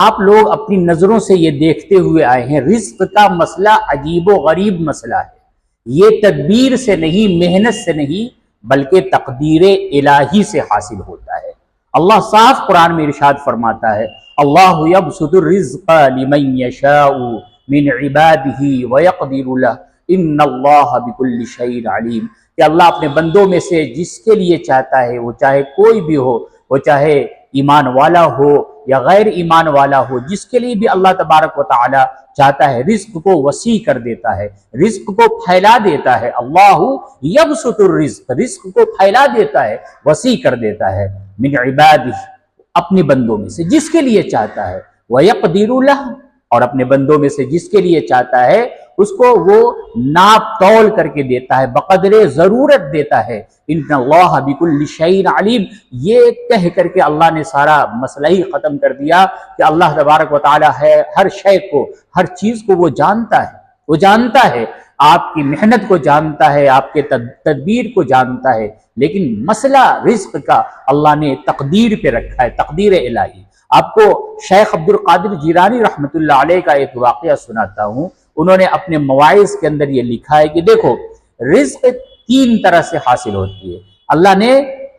آپ لوگ اپنی نظروں سے یہ دیکھتے ہوئے آئے ہیں، رزق کا مسئلہ عجیب و غریب مسئلہ ہے۔ یہ تدبیر سے نہیں، محنت سے نہیں، بلکہ تقدیر الہی سے حاصل ہوتا ہے۔ اللہ صاف قرآن میں ارشاد فرماتا ہے، اللہ یبسط الرزق لمن یشاء من عبادہ ویقدر لہ ان اللہ بکل شیء علیم، کہ اللہ اپنے بندوں میں سے جس کے لیے چاہتا ہے، وہ چاہے کوئی بھی ہو، وہ چاہے ایمان والا ہو یا غیر ایمان والا ہو، جس کے لیے بھی اللہ تبارک و تعالی چاہتا ہے رزق کو وسیع کر دیتا ہے، رزق کو پھیلا دیتا ہے۔ اللہ یبسط الرزق، رزق کو پھیلا دیتا ہے، وسیع کر دیتا ہے، من عبادہ، اپنے بندوں میں سے جس کے لیے چاہتا ہے، وَيَقْدِرُ لَهُ، اور اپنے بندوں میں سے جس کے لیے چاہتا ہے اس کو وہ ناپ تول کر کے دیتا ہے، بقدر ضرورت دیتا ہے۔ ان اللہ بکل شیء علیم، یہ کہہ کر کے اللہ نے سارا مسئلہ ہی ختم کر دیا کہ اللہ تبارک و تعالی ہے ہر شے کو، ہر چیز کو وہ جانتا ہے، وہ جانتا ہے، آپ کی محنت کو جانتا ہے، آپ کے تدبیر کو جانتا ہے، لیکن مسئلہ رزق کا اللہ نے تقدیر پہ رکھا ہے، تقدیر الہی۔ آپ کو شیخ عبد القادر جیلانی رحمۃ اللہ علیہ کا ایک واقعہ سناتا ہوں۔ انہوں نے اپنے مواعظ کے اندر یہ لکھا ہے کہ دیکھو، رزق تین طرح سے حاصل ہوتی ہے۔ اللہ نے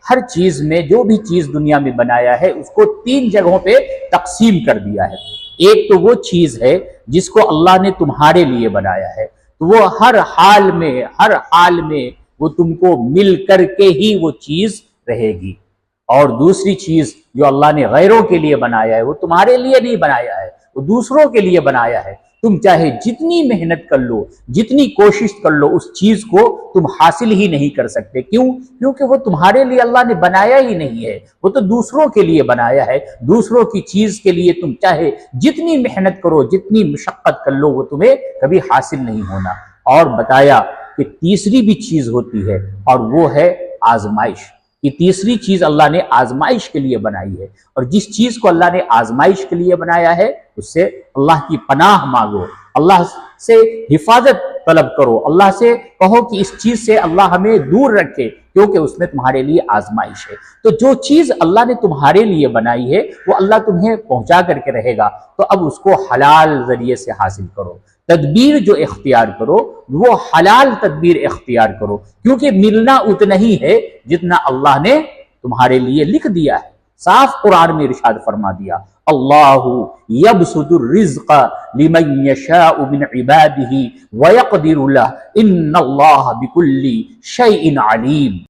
ہر چیز میں جو بھی چیز دنیا میں بنایا ہے اس کو تین جگہوں پہ تقسیم کر دیا ہے۔ ایک تو وہ چیز ہے جس کو اللہ نے تمہارے لیے بنایا ہے، تو وہ ہر حال میں وہ تم کو مل کر کے ہی وہ چیز رہے گی۔ اور دوسری چیز جو اللہ نے غیروں کے لیے بنایا ہے، وہ تمہارے لیے نہیں بنایا ہے، وہ دوسروں کے لیے بنایا ہے۔ تم چاہے جتنی محنت کر لو، جتنی کوشش کر لو، اس چیز کو تم حاصل ہی نہیں کر سکتے۔ کیوں؟ کیونکہ وہ تمہارے لیے اللہ نے بنایا ہی نہیں ہے، وہ تو دوسروں کے لیے بنایا ہے۔ دوسروں کی چیز کے لیے تم چاہے جتنی محنت کرو، جتنی مشقت کر لو، وہ تمہیں کبھی حاصل نہیں ہونا۔ اور بتایا کہ تیسری بھی چیز ہوتی ہے، اور وہ ہے آزمائش۔ یہ تیسری چیز اللہ نے آزمائش کے لیے بنائی ہے، اور جس چیز کو اللہ نے آزمائش کے لیے بنایا ہے اس سے اللہ کی پناہ مانگو، اللہ سے حفاظت طلب کرو، اللہ سے کہو کہ اس چیز سے اللہ ہمیں دور رکھے، کیونکہ اس میں تمہارے لیے آزمائش ہے۔ تو جو چیز اللہ نے تمہارے لیے بنائی ہے وہ اللہ تمہیں پہنچا کر کے رہے گا، تو اب اس کو حلال ذریعے سے حاصل کرو۔ تدبیر جو اختیار کرو وہ حلال تدبیر اختیار کرو، کیونکہ ملنا اتنا ہی ہے جتنا اللہ نے تمہارے لیے لکھ دیا ہے۔ صاف قرآن میں ارشاد فرما دیا، اللہ یبسط الرزق لمن یشاء من عبادہ ویقدر لہ ان اللہ بکل شیء علیم۔